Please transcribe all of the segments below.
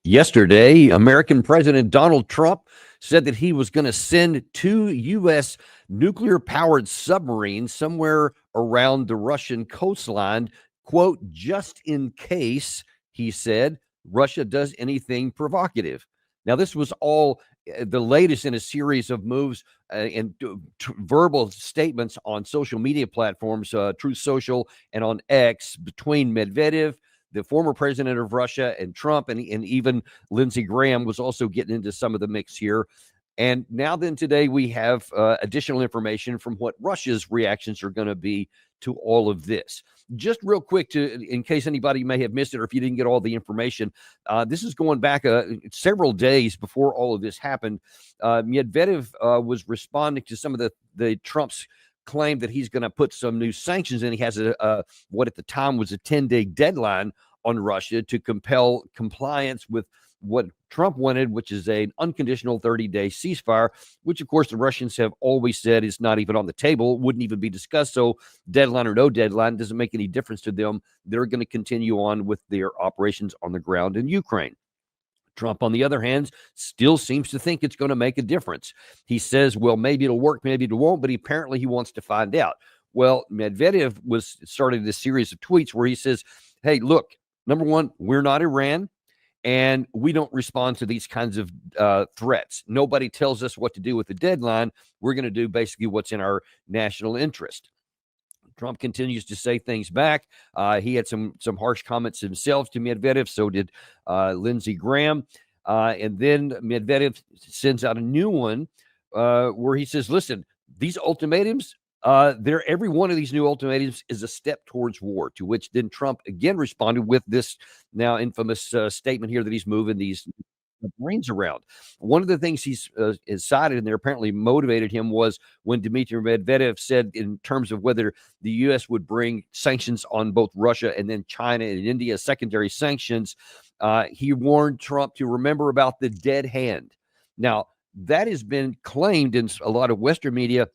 Yesterday, American President Donald Trump said that he was going to send 2 U.S. nuclear powered submarines somewhere around the Russian coastline, quote, just in case, he said, Russia does anything provocative. Now, this was all the latest in a series of moves and verbal statements on social media platforms, Truth Social and on X, between Medvedev, the former president of Russia, and Trump, and even Lindsey Graham was also getting into some of the mix here. And now then today we have additional information from what Russia's reactions are going to be to all of this. Just real quick, in case anybody may have missed it or if you didn't get all the information, this is going back several days before all of this happened. Medvedev was responding to some of the Trump's claim that he's going to put some new sanctions in. He has what at the time was a 10-day deadline on Russia to compel compliance with what Trump wanted, which is an unconditional 30-day ceasefire, which, of course, the Russians have always said is not even on the table, wouldn't even be discussed. So deadline or no deadline doesn't make any difference to them. They're going to continue on with their operations on the ground in Ukraine. Trump, on the other hand, still seems to think it's going to make a difference. He says, well, maybe it'll work, maybe it won't, but apparently he wants to find out. Well, Medvedev started this series of tweets where he says, hey, look, number one, we're not Iran, and we don't respond to these kinds of threats. Nobody tells us what to do with the deadline. We're going to do basically what's in our national interest. Trump continues to say things back. He had some harsh comments himself to Medvedev. So did Lindsey Graham. And then Medvedev sends out a new one where he says, listen, these ultimatums, every one of these new ultimatums is a step towards war, to which then Trump again responded with this now infamous statement here that he's moving these brains around. One of the things he's cited and there apparently motivated him was when Dmitry Medvedev said in terms of whether the U.S. would bring sanctions on both Russia and then China and India, secondary sanctions, he warned Trump to remember about the dead hand. Now, that has been claimed in a lot of Western media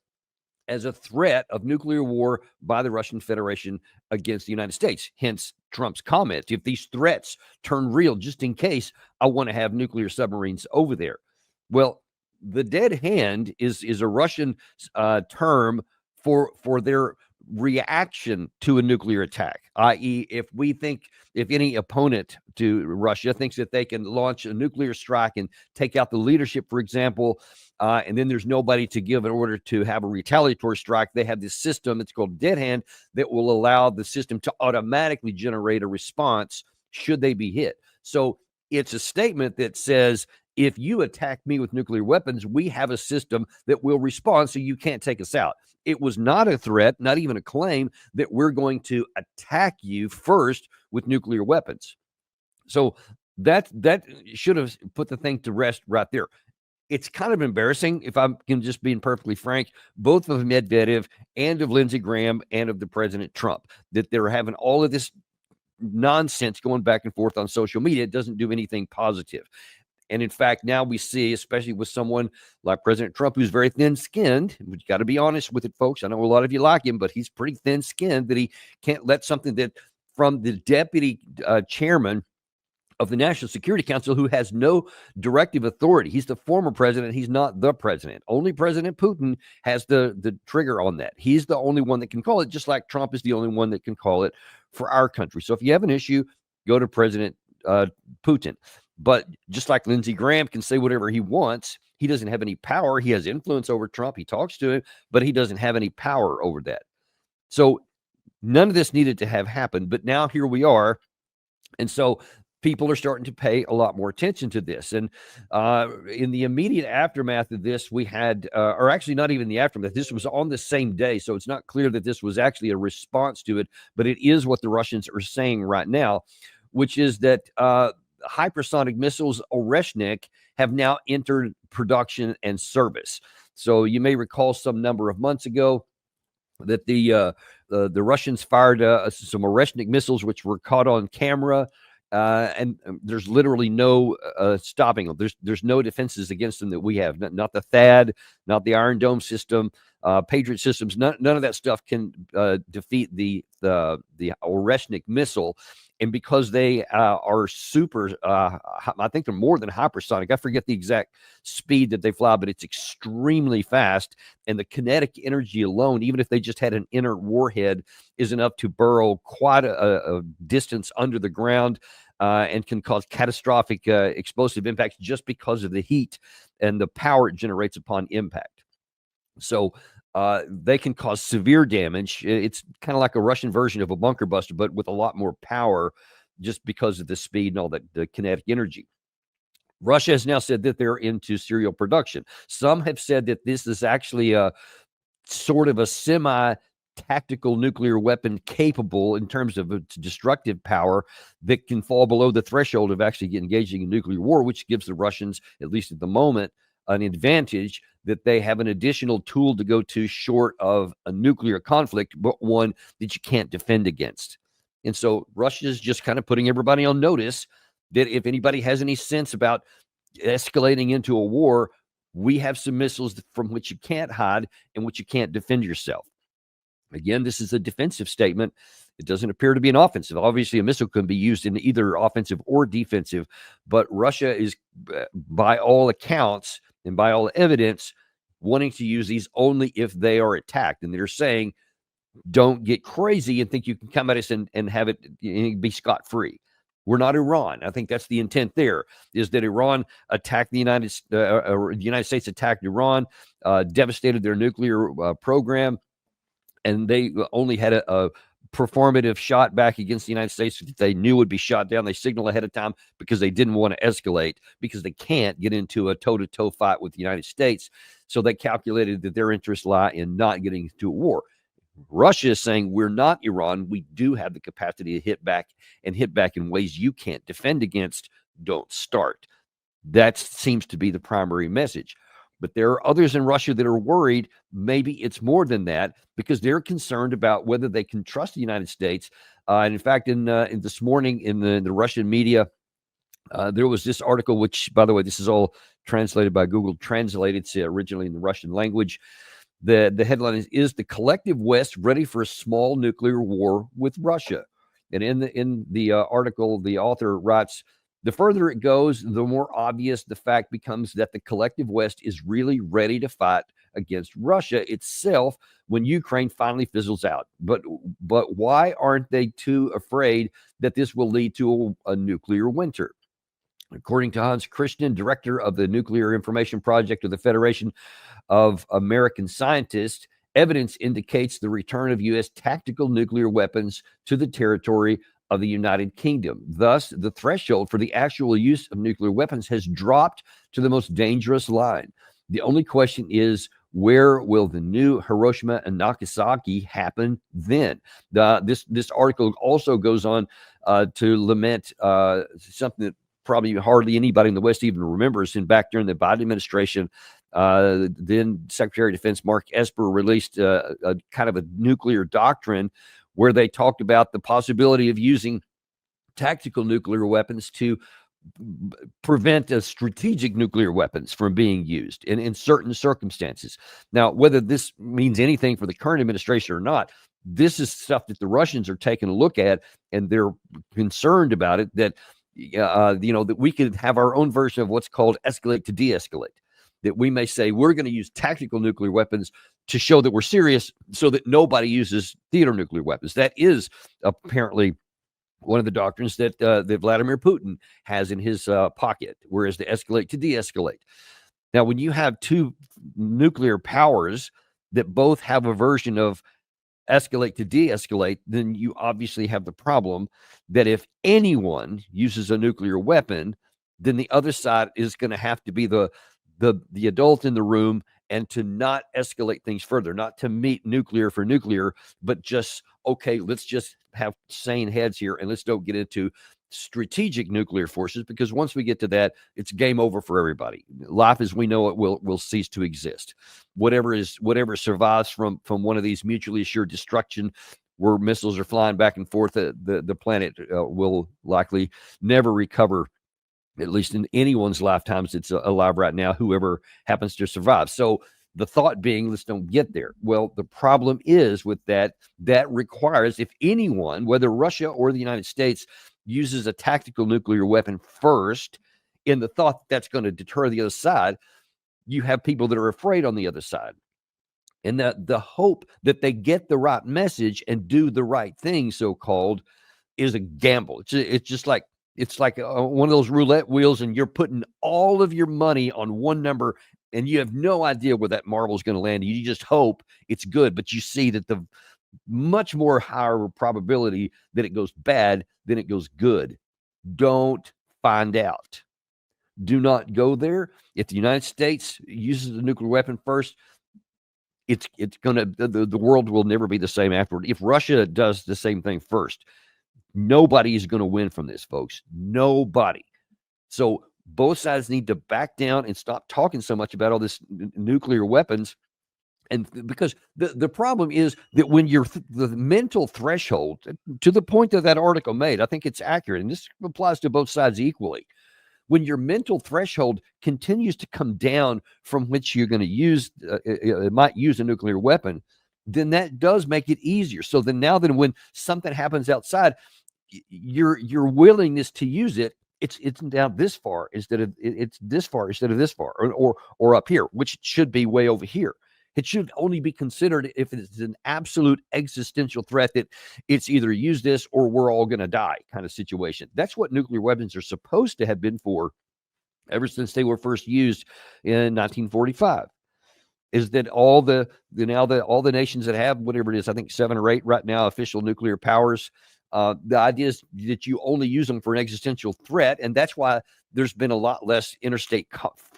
as a threat of nuclear war by the Russian Federation against the United States. Hence Trump's comment, if these threats turn real, just in case, I want to have nuclear submarines over there. Well, the dead hand is a Russian term for their reaction to a nuclear attack, i.e., if any opponent to Russia thinks that they can launch a nuclear strike and take out the leadership, for example, and then there's nobody to give in order to have a retaliatory strike, they have this system that's called dead hand that will allow the system to automatically generate a response should they be hit. So it's a statement that says, if you attack me with nuclear weapons, we have a system that will respond so you can't take us out. It was not a threat, not even a claim that we're going to attack you first with nuclear weapons. So that should have put the thing to rest right there. It's kind of embarrassing, if I'm just being perfectly frank, both of Medvedev and of Lindsey Graham and of the President Trump, that they're having all of this nonsense going back and forth on social media. It doesn't do anything positive. And in fact, now we see, especially with someone like President Trump, who's very thin-skinned, we've got to be honest with it, folks. I know a lot of you like him, but he's pretty thin-skinned, that he can't let something that from the deputy chairman of the National Security Council, who has no directive authority. He's the former president. He's not the president. Only President Putin has the trigger on that. He's the only one that can call it, just like Trump is the only one that can call it for our country. So if you have an issue, go to President Putin. But just like Lindsey Graham can say whatever he wants, he doesn't have any power. He has influence over Trump. He talks to him, but he doesn't have any power over that. So none of this needed to have happened, but now here we are. And so people are starting to pay a lot more attention to this. And in the immediate aftermath of this, we had, or actually not even the aftermath, this was on the same day. So it's not clear that this was actually a response to it, but it is what the Russians are saying right now, which is that hypersonic missiles Oreshnik have now entered production and service. So you may recall some number of months ago that the Russians fired some Oreshnik missiles, which were caught on camera. And there's literally no stopping them. There's no defenses against them that we have. Not the THAAD, not the Iron Dome system, Patriot systems. None of that stuff can defeat the Oreshnik missile. And because they are super, I think they're more than hypersonic. I forget the exact speed that they fly, but it's extremely fast. And the kinetic energy alone, even if they just had an inert warhead, is enough to burrow quite a distance under the ground and can cause catastrophic explosive impacts just because of the heat and the power it generates upon impact. So they can cause severe damage. It's kind of like a Russian version of a bunker buster, but with a lot more power just because of the speed and all that, the kinetic energy. Russia has now said that they're into serial production. Some have said that this is actually a sort of a semi-tactical nuclear weapon capable in terms of its destructive power that can fall below the threshold of actually engaging in nuclear war, which gives the Russians, at least at the moment, an advantage that they have an additional tool to go to short of a nuclear conflict, but one that you can't defend against. And so Russia is just kind of putting everybody on notice that if anybody has any sense about escalating into a war, we have some missiles from which you can't hide and which you can't defend yourself. Again, this is a defensive statement. It doesn't appear to be an offensive. Obviously, a missile can be used in either offensive or defensive, but Russia is, by all accounts and by all evidence, wanting to use these only if they are attacked. And they're saying, don't get crazy and think you can come at us and have it be scot-free. We're not Iran. I think that's the intent there, is that Iran attacked the United States attacked Iran, devastated their nuclear program, and they only had a performative shot back against the United States that they knew would be shot down. They signaled ahead of time because they didn't want to escalate, because they can't get into a toe-to-toe fight with the United States. So they calculated that their interests lie in not getting into a war. Russia is saying, we're not Iran. We do have the capacity to hit back in ways you can't defend against. Don't start. That seems to be the primary message. But there are others in Russia that are worried maybe it's more than that, because they're concerned about whether they can trust the United States. And in fact, in this morning in the Russian media, there was this article, which, by the way, this is all translated by Google Translate. It's originally in the Russian language. The headline is the collective West ready for a small nuclear war with Russia. And in the article, the author writes, the further it goes, the more obvious the fact becomes that the collective West is really ready to fight against Russia itself when Ukraine finally fizzles out. But why aren't they too afraid that this will lead to a nuclear winter? According to Hans Christian, director of the Nuclear Information Project of the Federation of American Scientists, evidence indicates the return of U.S. tactical nuclear weapons to the territory of the United Kingdom. Thus, the threshold for the actual use of nuclear weapons has dropped to the most dangerous line. The only question is, where will the new Hiroshima and Nagasaki happen then? This article also goes on to lament something that probably hardly anybody in the West even remembers. And back during the Biden administration, then Secretary of Defense Mark Esper released a kind of a nuclear doctrine where they talked about the possibility of using tactical nuclear weapons to prevent strategic nuclear weapons from being used in certain circumstances. Now, whether this means anything for the current administration or not, this is stuff that the Russians are taking a look at, and they're concerned about it, that that we could have our own version of what's called escalate to de-escalate. That we may say we're going to use tactical nuclear weapons to show that we're serious, so that nobody uses theater nuclear weapons. That is apparently one of the doctrines that Vladimir Putin has in his pocket, whereas the escalate to de-escalate. Now, when you have two nuclear powers that both have a version of escalate to de-escalate, then you obviously have the problem that if anyone uses a nuclear weapon, then the other side is going to have to be the adult in the room, and to not escalate things further, not to meet nuclear for nuclear, but just, okay, let's just have sane heads here and let's don't get into strategic nuclear forces, because once we get to that, it's game over for everybody. Life as we know it will cease to exist. Whatever survives from one of these mutually assured destruction, where missiles are flying back and forth, the planet will likely never recover, at least in anyone's lifetimes that's alive right now, whoever happens to survive. So the thought being, let's don't get there. Well, the problem is with that requires, if anyone, whether Russia or the United States, uses a tactical nuclear weapon first in the thought that's going to deter the other side, you have people that are afraid on the other side. And the hope that they get the right message and do the right thing, so-called, is a gamble. It's just like one of those roulette wheels, and you're putting all of your money on one number, and you have no idea where that marble is going to land. You just hope it's good, but you see that the much more higher probability that it goes bad than it goes good. Don't find out. Do not go there. If the United States uses a nuclear weapon first, it's gonna the world will never be the same afterward. If Russia does the same thing first, nobody is going to win from this, folks. Nobody. So both sides need to back down and stop talking so much about all this nuclear weapons. And because the problem is that when you're the mental threshold, to the point that article made, I think it's accurate, and this applies to both sides equally. When your mental threshold continues to come down from which you're going to use, might use a nuclear weapon, then that does make it easier. So then now that when something happens outside, your willingness to use it's down this far instead of it's this far instead of this far, or up here, which should be way over here. It should only be considered if it's an absolute existential threat that it's either use this or we're all going to die kind of situation. That's what nuclear weapons are supposed to have been for ever since they were first used in 1945. Is that all the nations that have whatever it is, I think 7 or 8 right now, official nuclear powers. The idea is that you only use them for an existential threat, and that's why there's been a lot less interstate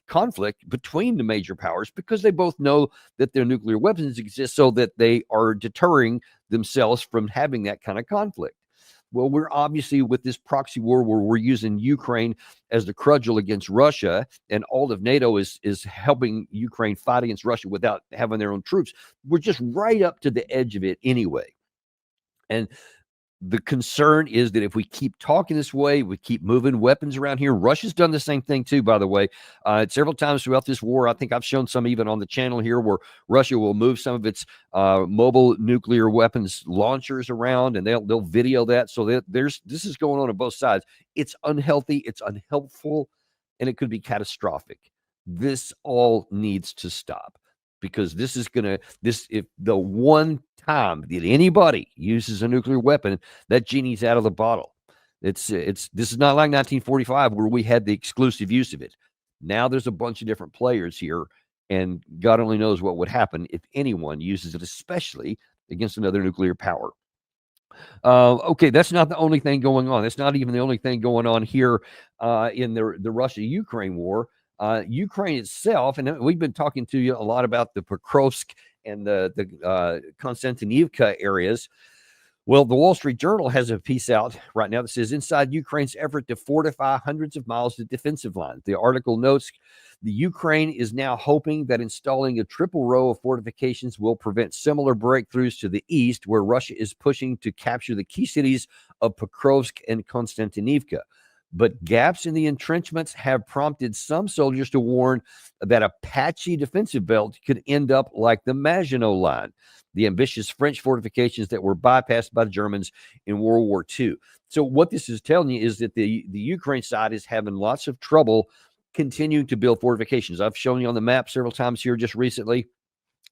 conflict between the major powers, because they both know that their nuclear weapons exist so that they are deterring themselves from having that kind of conflict. Well, we're obviously with this proxy war where we're using Ukraine as the cudgel against Russia, and all of NATO is helping Ukraine fight against Russia without having their own troops. We're just right up to the edge of it anyway. And the concern is that if we keep talking this way, we keep moving weapons around here. Russia's done the same thing too, by the way. Several times throughout this war, I think I've shown some even on the channel here, where Russia will move some of its mobile nuclear weapons launchers around, and they'll video that. So this is going on both sides. It's unhealthy, it's unhelpful, and it could be catastrophic. This all needs to stop, because if the one time that anybody uses a nuclear weapon, that genie's out of the bottle. This is not like 1945 where we had the exclusive use of it. Now there's a bunch of different players here, and God only knows what would happen if anyone uses it, especially against another nuclear power. Okay, that's not the only thing going on. That's not even the only thing going on here in the Russia-Ukraine war. Ukraine itself, and we've been talking to you a lot about the Pokrovsk and the Konstantinivka areas. Well, the Wall Street Journal has a piece out right now that says, inside Ukraine's effort to fortify hundreds of miles of defensive lines. The article notes the Ukraine is now hoping that installing a triple row of fortifications will prevent similar breakthroughs to the east, where Russia is pushing to capture the key cities of Pokrovsk and Konstantinivka. But gaps in the entrenchments have prompted some soldiers to warn that a patchy defensive belt could end up like the Maginot Line, the ambitious French fortifications that were bypassed by the Germans in World War II. So what this is telling you is that the Ukraine side is having lots of trouble continuing to build fortifications. I've shown you on the map several times here just recently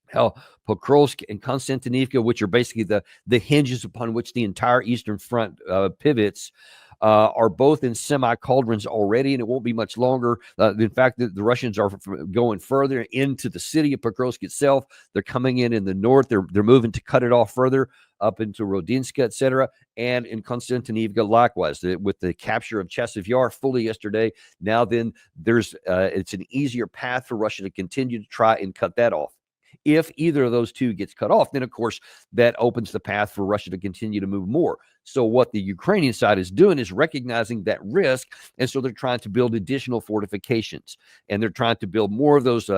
how Pokrovsk and Konstantinivka, which are basically the hinges upon which the entire Eastern Front pivots, are both in semi-cauldrons already, and it won't be much longer. In fact, the Russians are going further into the city of Pokrovsk itself. They're coming in the north. They're moving to cut it off further up into Rodinska, etc. And in Konstantinivka, likewise, with the capture of Chasiv Yar fully yesterday. Now then, it's an easier path for Russia to continue to try and cut that off. If either of those two gets cut off, then, of course, that opens the path for Russia to continue to move more. So what the Ukrainian side is doing is recognizing that risk, and so they're trying to build additional fortifications, and they're trying to build more of those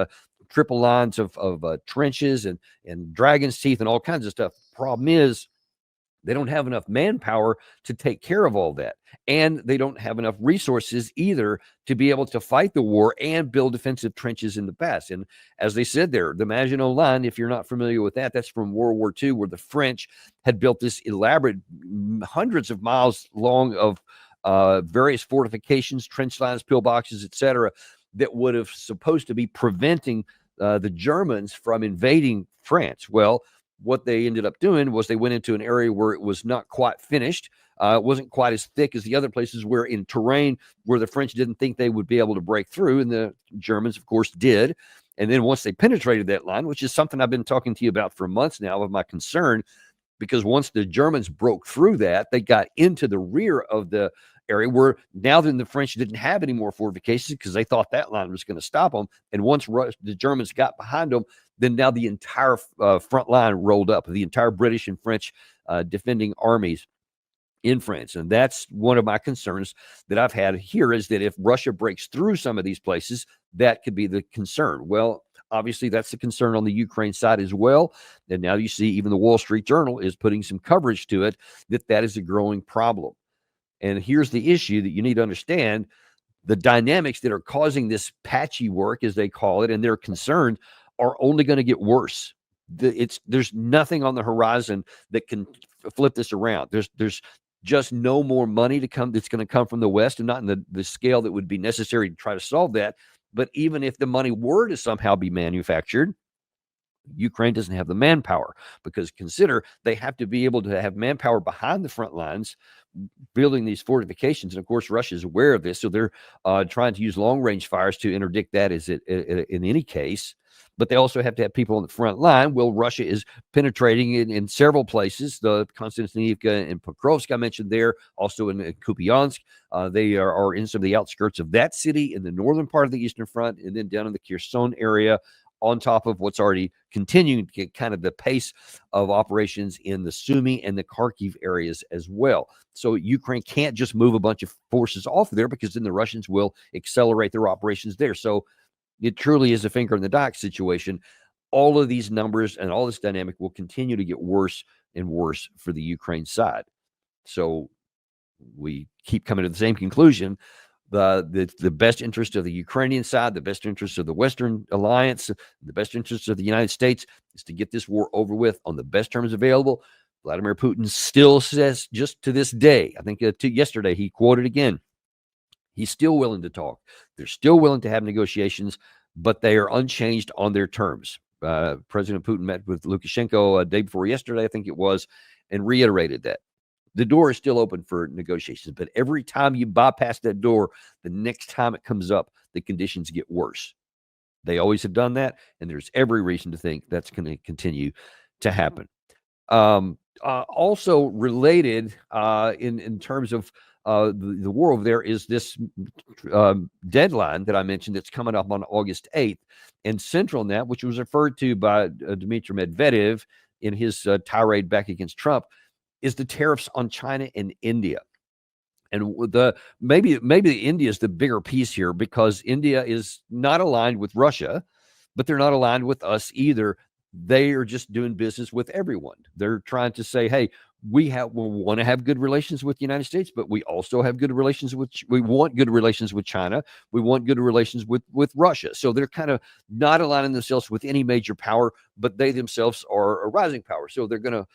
triple lines of trenches and dragon's teeth and all kinds of stuff. Problem is, they don't have enough manpower to take care of all that. And they don't have enough resources either to be able to fight the war and build defensive trenches in the past. And as they said there, the Maginot Line, if you're not familiar with that, that's from World War II, where the French had built this elaborate, hundreds of miles long of various fortifications, trench lines, pillboxes, etc., that would have supposed to be preventing the Germans from invading France. Well, what they ended up doing was they went into an area where it was not quite finished. It wasn't quite as thick as the other places, where in terrain where the French didn't think they would be able to break through, and the Germans, of course, did. And then once they penetrated that line, which is something I've been talking to you about for months now of my concern, because once the Germans broke through that, they got into the rear of the area where now then the French didn't have any more fortifications because they thought that line was going to stop them. And once the Germans got behind them, then now the entire front line rolled up, the entire British and French defending armies in France. And that's one of my concerns that I've had here, is that if Russia breaks through some of these places, that could be the concern. Well, obviously, that's the concern on the Ukraine side as well. And now you see even the Wall Street Journal is putting some coverage to it, that is a growing problem. And here's the issue that you need to understand. The dynamics that are causing this patchy work, as they call it, and they're concerned, are only going to get worse. There's nothing on the horizon that can flip this around. There's just no more money to come that's going to come from the West, and not in the scale that would be necessary to try to solve that. But even if the money were to somehow be manufactured, Ukraine doesn't have the manpower, because consider they have to be able to have manpower behind the front lines building these fortifications. And of course, Russia is aware of this. So they're trying to use long range fires to interdict that in any case. But they also have to have people on the front line. Well, Russia is penetrating in several places. The Konstantinivka and Pokrovsk I mentioned there, also in Kupiansk. They are in some of the outskirts of that city in the northern part of the Eastern Front, and then down in the Kherson area, on top of what's already continuing to get kind of the pace of operations in the Sumy and the Kharkiv areas as well. So Ukraine can't just move a bunch of forces off of there, because then the Russians will accelerate their operations there. So it truly is a finger in the dike situation. All of these numbers and all this dynamic will continue to get worse and worse for the Ukraine side. So we keep coming to the same conclusion. The best interest of the Ukrainian side, the best interest of the Western alliance, the best interest of the United States is to get this war over with on the best terms available. Vladimir Putin still says, just to this day, I think yesterday he quoted again, he's still willing to talk. They're still willing to have negotiations, but they are unchanged on their terms. President Putin met with Lukashenko a day before yesterday, I think it was, and reiterated that. The door is still open for negotiations, but every time you bypass that door, the next time it comes up, the conditions get worse. They always have done that, and there's every reason to think that's going to continue to happen. Also related in terms of the war over there is this deadline that I mentioned that's coming up on August 8th. And central in that, which was referred to by Dmitry Medvedev in his tirade back against Trump, is the tariffs on China and India. And maybe India is the bigger piece here, because India is not aligned with Russia, but they're not aligned with us either. They are just doing business with everyone. They're trying to say, hey, we want to have good relations with the United States, but we also have good relations we want good relations with China. We want good relations with Russia. So they're kind of not aligning themselves with any major power, but they themselves are a rising power. So they're going to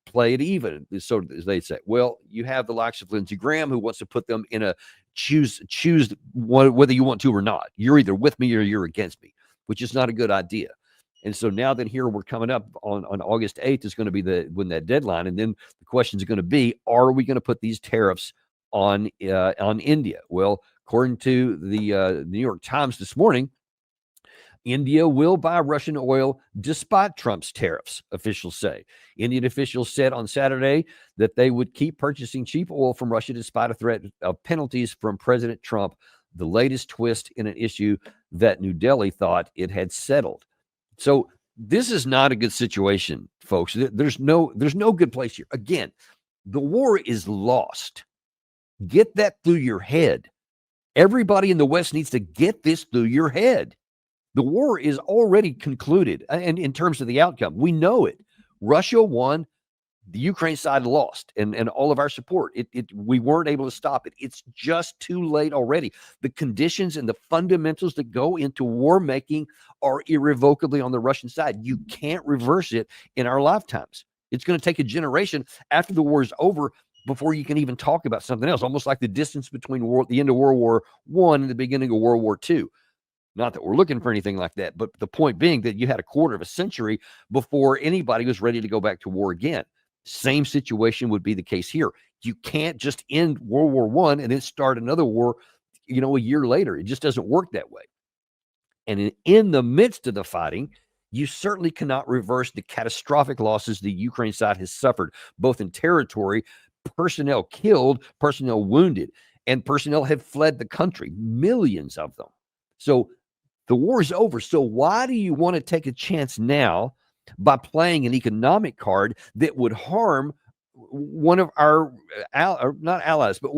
play it even, so as they say. Well, you have the likes of Lindsey Graham, who wants to put them in a choose whether you want to or not. You're either with me or you're against me, which is not a good idea. And so now that here we're coming up on August 8th is going to be when that deadline. And then the questions are going to be, are we going to put these tariffs on India? Well, according to the New York Times this morning, India will buy Russian oil despite Trump's tariffs, officials say. Indian officials said on Saturday that they would keep purchasing cheap oil from Russia despite a threat of penalties from President Trump, the latest twist in an issue that New Delhi thought it had settled. So this is not a good situation, folks. There's no good place here. Again, the war is lost. Get that through your head. Everybody in the West needs to get this through your head. The war is already concluded, and in terms of the outcome, we know it. Russia won, the Ukraine side lost, and all of our support. We weren't able to stop it. It's just too late already. The conditions and the fundamentals that go into war making are irrevocably on the Russian side. You can't reverse it in our lifetimes. It's going to take a generation after the war is over. before you can even talk about something else, almost like the distance between the end of World War I and the beginning of World War II. Not that we're looking for anything like that, but the point being that you had a quarter of a century before anybody was ready to go back to war again. Same situation would be the case here. You can't just end World War I and then start another war, a year later. It just doesn't work that way. And in the midst of the fighting, you certainly cannot reverse the catastrophic losses the Ukraine side has suffered, both in territory, personnel killed, personnel wounded, and personnel have fled the country, millions of them. So the war is over. So why do you want to take a chance now by playing an economic card that would harm one of our, not allies, but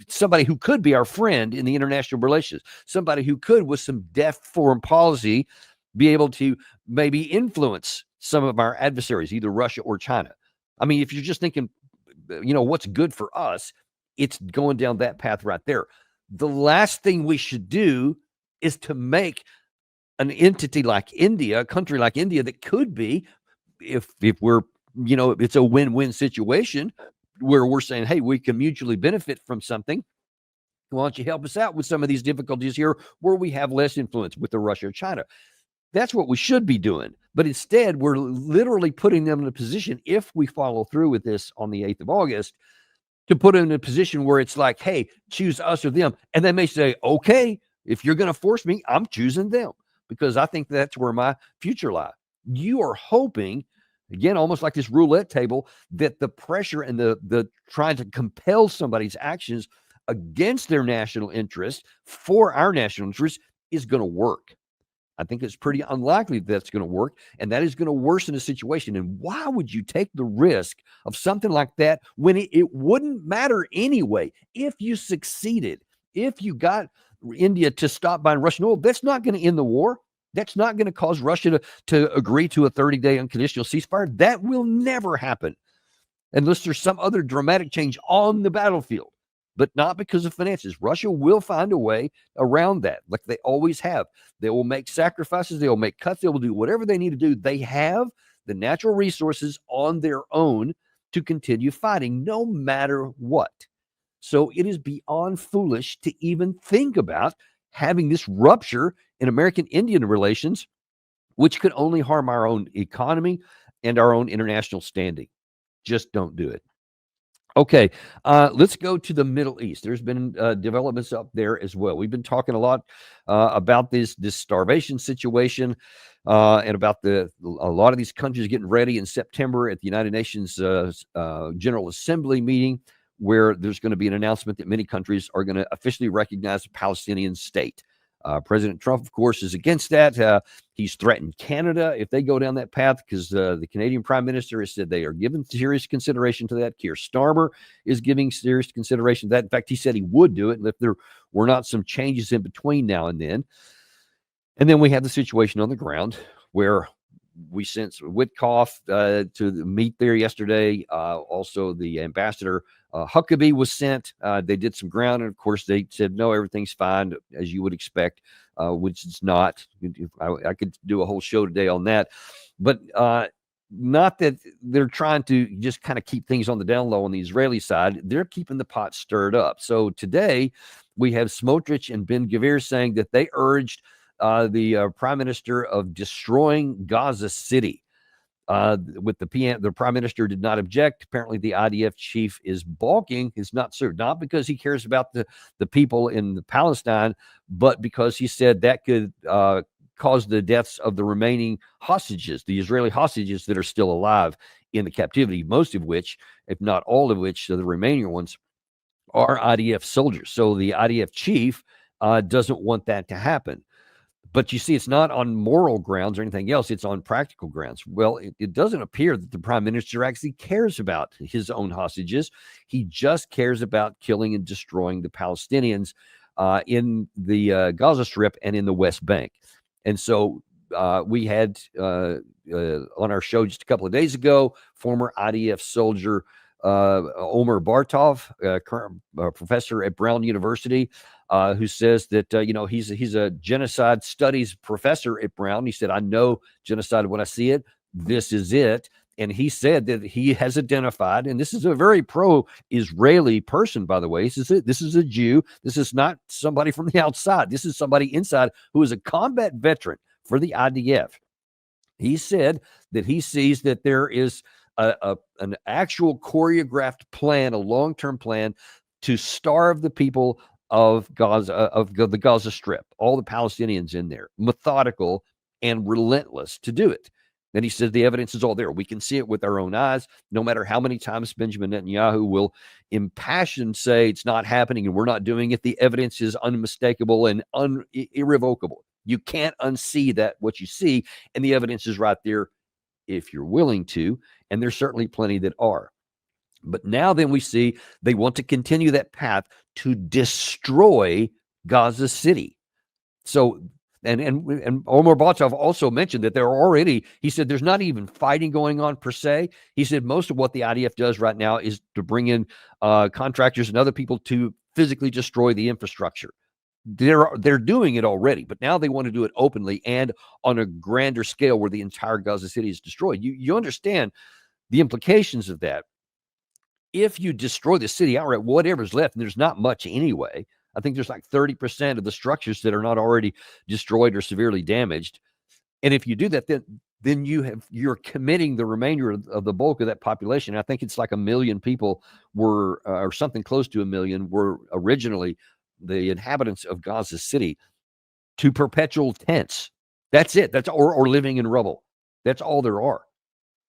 somebody who could be our friend in the international relations, somebody who could, with some deft foreign policy, be able to maybe influence some of our adversaries, either Russia or China? I mean, if you're just thinking, what's good for us, it's going down that path right there. The last thing we should do is to make an entity like India, a country like India, that could be, if we're, it's a win-win situation where we're saying, hey, we can mutually benefit from something. Why don't you help us out with some of these difficulties here where we have less influence with the Russia or China? That's what we should be doing. But instead, we're literally putting them in a position, if we follow through with this on the 8th of August, to put them in a position where it's like, hey, choose us or them. And they may say, okay, if you're going to force me, I'm choosing them, because I think that's where my future lies. You are hoping, again, almost like this roulette table, that the pressure and the trying to compel somebody's actions against their national interest for our national interest is going to work. I think it's pretty unlikely that's going to work, and that is going to worsen the situation. And why would you take the risk of something like that when it wouldn't matter anyway? If you succeeded, if you got India to stop buying Russian oil, that's not going to end the war. That's not going to cause Russia to agree to a 30-day unconditional ceasefire. That will never happen unless there's some other dramatic change on the battlefield, but not because of finances. Russia will find a way around that, like they always have. They will make sacrifices. They will make cuts. They will do whatever they need to do. They have the natural resources on their own to continue fighting, no matter what. So it is beyond foolish to even think about having this rupture in American-Indian relations, which could only harm our own economy and our own international standing. Just don't do it. Okay, let's go to the Middle East. There's been developments up there as well. We've been talking a lot about this starvation situation and about a lot of these countries getting ready in September at the United Nations General Assembly meeting, where there's going to be an announcement that many countries are going to officially recognize a Palestinian state. President Trump, of course, is against that. He's threatened Canada if they go down that path, because the Canadian Prime Minister has said they are giving serious consideration to that. Keir Starmer is giving serious consideration to that. In fact, he said he would do it if there were not some changes in between now and then. And then we have the situation on the ground where we sent Witkoff to meet there yesterday. Also, the ambassador Huckabee was sent. They did some ground, and of course, they said, no, everything's fine, as you would expect, which it's not. I could do a whole show today on that. But not that they're trying to just kind of keep things on the down low on the Israeli side. They're keeping the pot stirred up. So today, we have Smotrich and Ben-Gvir saying that they urged the prime minister of destroying Gaza City. With the prime minister did not object. Apparently, the IDF chief is balking. Is not served, not because he cares about the people in Palestine, but because he said that could cause the deaths of the remaining hostages, the Israeli hostages that are still alive in the captivity, most of which, if not all of which, the remaining ones, are IDF soldiers. So the IDF chief doesn't want that to happen. But you see, it's not on moral grounds or anything else. It's on practical grounds. Well, it doesn't appear that the prime minister actually cares about his own hostages. He just cares about killing and destroying the Palestinians in the Gaza Strip and in the West Bank. And so we had on our show just a couple of days ago, former IDF soldier Omer Bartov, current professor at Brown University, who says that he's a genocide studies professor at Brown. He said, I know genocide when I see it. This is it. And he said that he has identified, and this is a very pro-Israeli person, by the way. This is a Jew. This is not somebody from the outside. This is somebody inside who is a combat veteran for the IDF. He said that he sees that there is an actual choreographed plan, a long-term plan to starve the people of Gaza, of the Gaza Strip, all the Palestinians in there, methodical and relentless to do it. And he says the evidence is all there. We can see it with our own eyes, no matter how many times Benjamin Netanyahu will impassioned say it's not happening and we're not doing it. The evidence is unmistakable and irrevocable. You can't unsee that, what you see, and the evidence is right there if you're willing to, and there's certainly plenty that are. But now then we see they want to continue that path to destroy Gaza City. So, and Omar Batov also mentioned that there are already, he said there's not even fighting going on per se. He said most of what the IDF does right now is to bring in contractors and other people to physically destroy the infrastructure. They're doing it already, but now they want to do it openly and on a grander scale where the entire Gaza City is destroyed. You understand the implications of that. If you destroy the city outright, whatever's left, and there's not much anyway, I think there's like 30% of the structures that are not already destroyed or severely damaged. And if you do that, then you're committing the remainder of the bulk of that population. I think it's like 1 million people were, or something close to 1 million, were originally the inhabitants of Gaza City to perpetual tents. That's it. That's or living in rubble. That's all there are.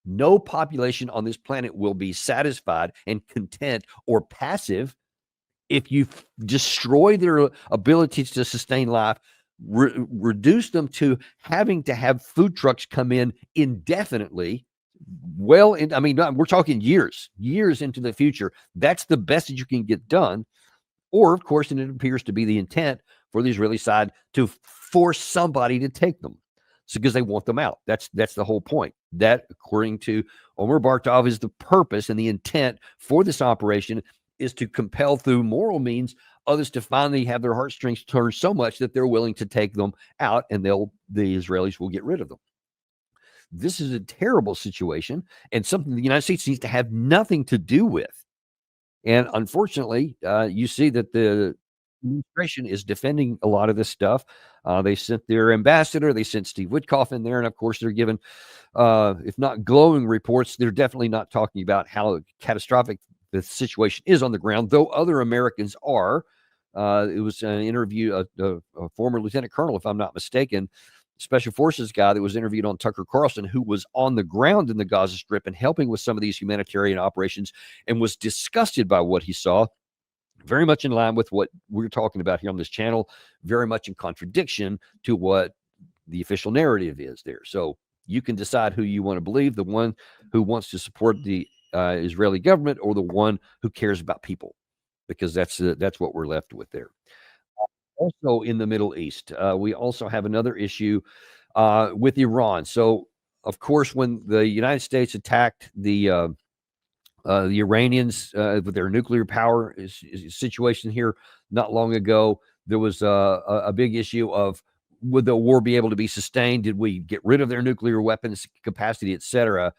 No population on this planet will be satisfied and content or passive if you destroy their abilities to sustain life, reduce them to having to have food trucks come in indefinitely. Well, I mean, we're talking years into the future. That's the best that you can get done. Or, of course, and it appears to be the intent for the Israeli side to force somebody to take them. So, because they want them out. That's the whole point. That, according to Omar Bartov, is the purpose and the intent for this operation is to compel through moral means others to finally have their heartstrings turned so much that they're willing to take them out, and the Israelis will get rid of them. This is a terrible situation and something the United States needs to have nothing to do with. And unfortunately, you see that the administration is defending a lot of this stuff. They sent their ambassador, they sent Steve Witkoff in there, and of course they're given, if not glowing reports, they're definitely not talking about how catastrophic the situation is on the ground, though other Americans are. It was an interview, a former lieutenant colonel, if I'm not mistaken, special forces guy that was interviewed on Tucker Carlson, who was on the ground in the Gaza Strip and helping with some of these humanitarian operations and was disgusted by what he saw. Very much in line with what we're talking about here on this channel, very much in contradiction to what the official narrative is there. So you can decide who you want to believe, the one who wants to support the Israeli government or the one who cares about people, because that's what we're left with there. Also in the Middle East, we also have another issue with Iran. So, of course, when the United States attacked the Iranians with their nuclear power situation here not long ago, there was a big issue of would the war be able to be sustained? Did we get rid of their nuclear weapons capacity, et cetera?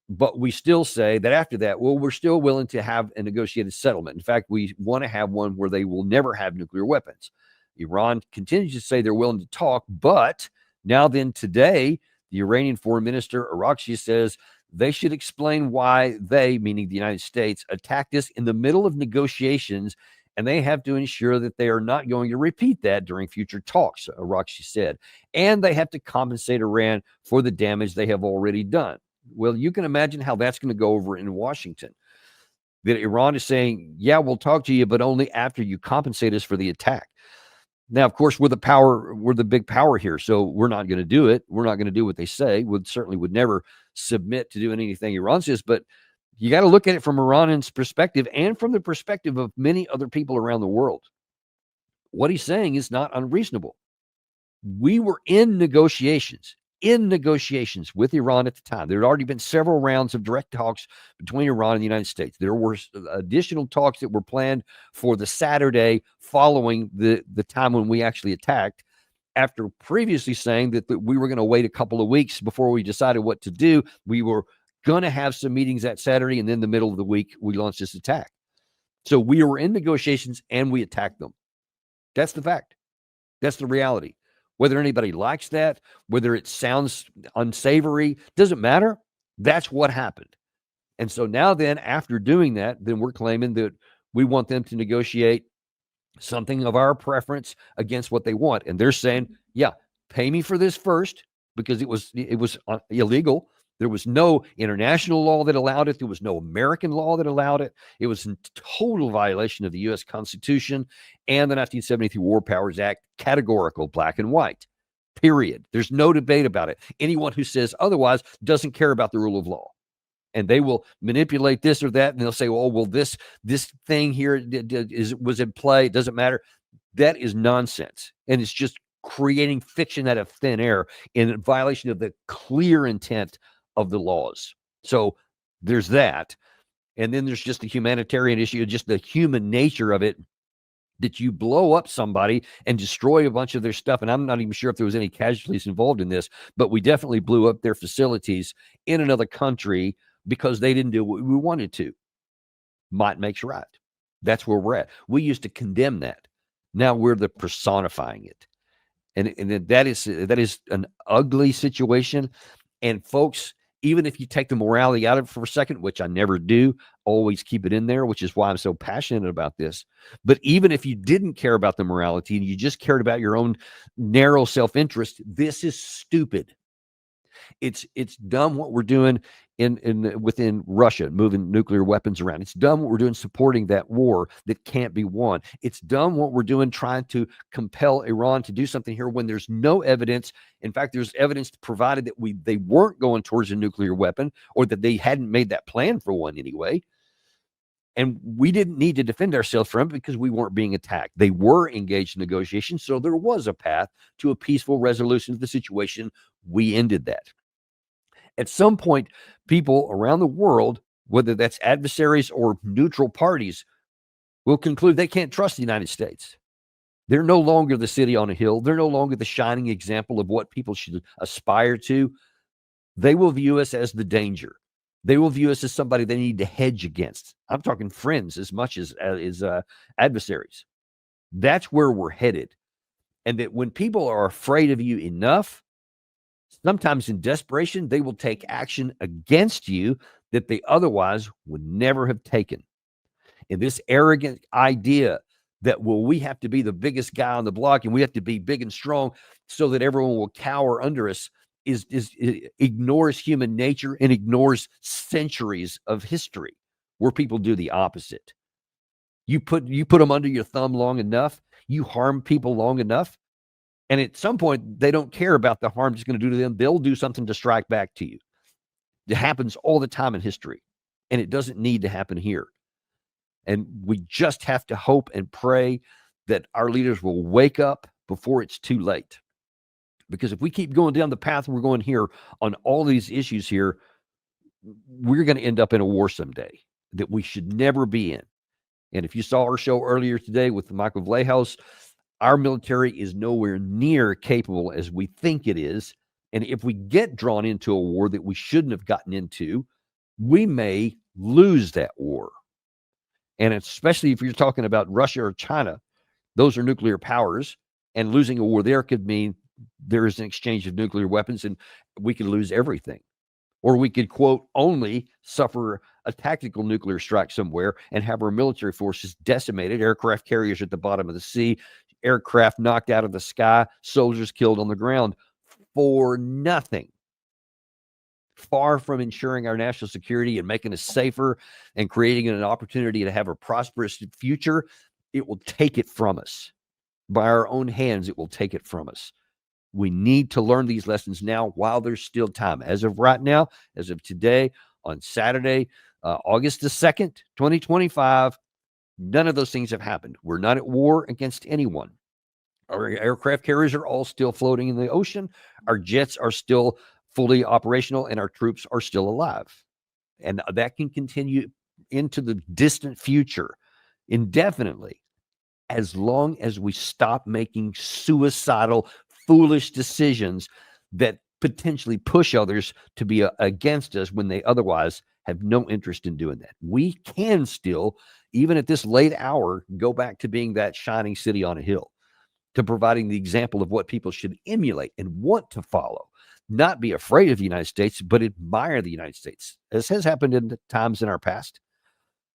But we still say that after that, well, we're still willing to have a negotiated settlement. In fact, we want to have one where they will never have nuclear weapons. Iran continues to say they're willing to talk, but now then today, the Iranian foreign minister, Arakchi, says they should explain why they, meaning the United States, attacked us in the middle of negotiations, and they have to ensure that they are not going to repeat that during future talks, Arakchi said. And they have to compensate Iran for the damage they have already done. Well, you can imagine how that's going to go over in Washington. That Iran is saying, yeah, we'll talk to you, but only after you compensate us for the attack. Now, of course, we're the big power here, so we're not going to do it. We're not going to do what they say. Certainly would never submit to doing anything Iran says, but you got to look at it from Iran's perspective and from the perspective of many other people around the world. What he's saying is not unreasonable. We were in negotiations with Iran at the time. There had already been several rounds of direct talks between Iran and the United States. There were additional talks that were planned for the Saturday following the time when we actually attacked, after previously saying that we were going to wait a couple of weeks before we decided what to do. We were going to have some meetings that Saturday, and then the middle of the week, we launched this attack. So we were in negotiations and we attacked them. That's the fact. That's the reality. Whether anybody likes that, whether it sounds unsavory, doesn't matter. That's what happened. And so now then, after doing that, then we're claiming that we want them to negotiate something of our preference against what they want. And they're saying, yeah, pay me for this first, because it was illegal. There was no international law that allowed it. There was no American law that allowed it. It was in total violation of the U.S. Constitution and the 1973 War Powers Act, categorical, black and white, period. There's no debate about it. Anyone who says otherwise doesn't care about the rule of law. And they will manipulate this or that, and they'll say, "Oh, well, this thing here was in play. It doesn't matter." That is nonsense, and it's just creating fiction out of thin air in violation of the clear intent of the laws. So there's that, and then there's just the humanitarian issue, just the human nature of it. That you blow up somebody and destroy a bunch of their stuff. And I'm not even sure if there was any casualties involved in this, but we definitely blew up their facilities in another country because they didn't do what we wanted to. Might makes right. That's where we're at. We used to condemn that. Now we're the personifying it. And that is an ugly situation. And folks, even if you take the morality out of it for a second, which I never do, always keep it in there, which is why I'm so passionate about this. But even if you didn't care about the morality and you just cared about your own narrow self-interest, this is stupid. It's dumb what we're doing within Russia, moving nuclear weapons around. It's dumb what we're doing supporting that war that can't be won. It's dumb what we're doing trying to compel Iran to do something here when there's no evidence. In fact, there's evidence provided that they weren't going towards a nuclear weapon, or that they hadn't made that plan for one anyway. And we didn't need to defend ourselves from it because we weren't being attacked. They were engaged in negotiations, so there was a path to a peaceful resolution of the situation. We ended that. At some point, people around the world, whether that's adversaries or neutral parties, will conclude they can't trust the United States. They're no longer the city on a hill. They're no longer the shining example of what people should aspire to. They will view us as the danger. They will view us as somebody they need to hedge against. I'm talking friends as much as adversaries. That's where we're headed. And that when people are afraid of you enough, sometimes in desperation, they will take action against you that they otherwise would never have taken. And this arrogant idea that, well, we have to be the biggest guy on the block and we have to be big and strong so that everyone will cower under us ignores human nature and ignores centuries of history where people do the opposite. You put them under your thumb long enough, you harm people long enough, and at some point, they don't care about the harm it's going to do to them. They'll do something to strike back to you. It happens all the time in history, and it doesn't need to happen here. And we just have to hope and pray that our leaders will wake up before it's too late. Because if we keep going down the path we're going here on all these issues here, we're going to end up in a war someday that we should never be in. And if you saw our show earlier today with Michael Vlahouse, our military is nowhere near capable as we think it is. And if we get drawn into a war that we shouldn't have gotten into, we may lose that war. And especially if you're talking about Russia or China, those are nuclear powers, and losing a war there could mean there is an exchange of nuclear weapons and we could lose everything. Or we could, quote, only suffer a tactical nuclear strike somewhere and have our military forces decimated, aircraft carriers at the bottom of the sea, aircraft knocked out of the sky, soldiers killed on the ground for nothing. Far from ensuring our national security and making us safer and creating an opportunity to have a prosperous future, it will take it from us. By our own hands, it will take it from us. We need to learn these lessons now while there's still time. As of right now, as of today, on Saturday, August the 2nd, 2025, none of those things have happened. We're not at war against anyone. Our aircraft carriers are all still floating in the ocean. Our jets are still fully operational, and our troops are still alive. And that can continue into the distant future indefinitely, as long as we stop making suicidal, foolish decisions that potentially push others to be against us when they otherwise have no interest in doing that. We can still, even at this late hour, go back to being that shining city on a hill, to providing the example of what people should emulate and want to follow. Not be afraid of the United States, but admire the United States, as has happened in times in our past.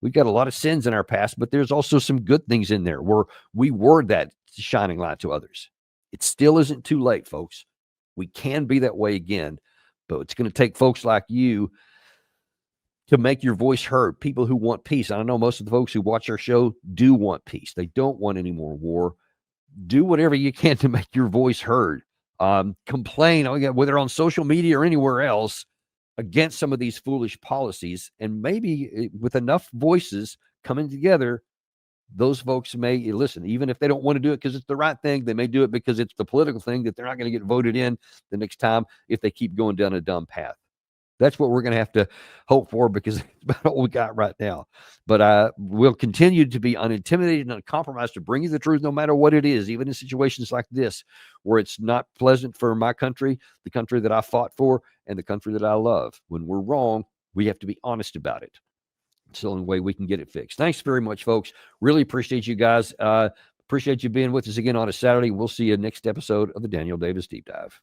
We've got a lot of sins in our past, but there's also some good things in there where we were that shining light to others. It still isn't too late, folks. We can be that way again, but it's going to take folks like you to make your voice heard, people who want peace. I know most of the folks who watch our show do want peace. They don't want any more war. Do whatever you can to make your voice heard. Complain, whether on social media or anywhere else, against some of these foolish policies. And maybe with enough voices coming together, those folks may listen, even if they don't want to do it because it's the right thing. They may do it because it's the political thing that they're not going to get voted in the next time if they keep going down a dumb path. That's what we're going to have to hope for, because it's about all we got right now. But we'll continue to be unintimidated and uncompromised to bring you the truth no matter what it is, even in situations like this where it's not pleasant for my country, the country that I fought for, and the country that I love. When we're wrong, we have to be honest about it. It's the only way we can get it fixed. Thanks very much, folks. Really appreciate you guys. Appreciate you being with us again on a Saturday. We'll see you next episode of the Daniel Davis Deep Dive.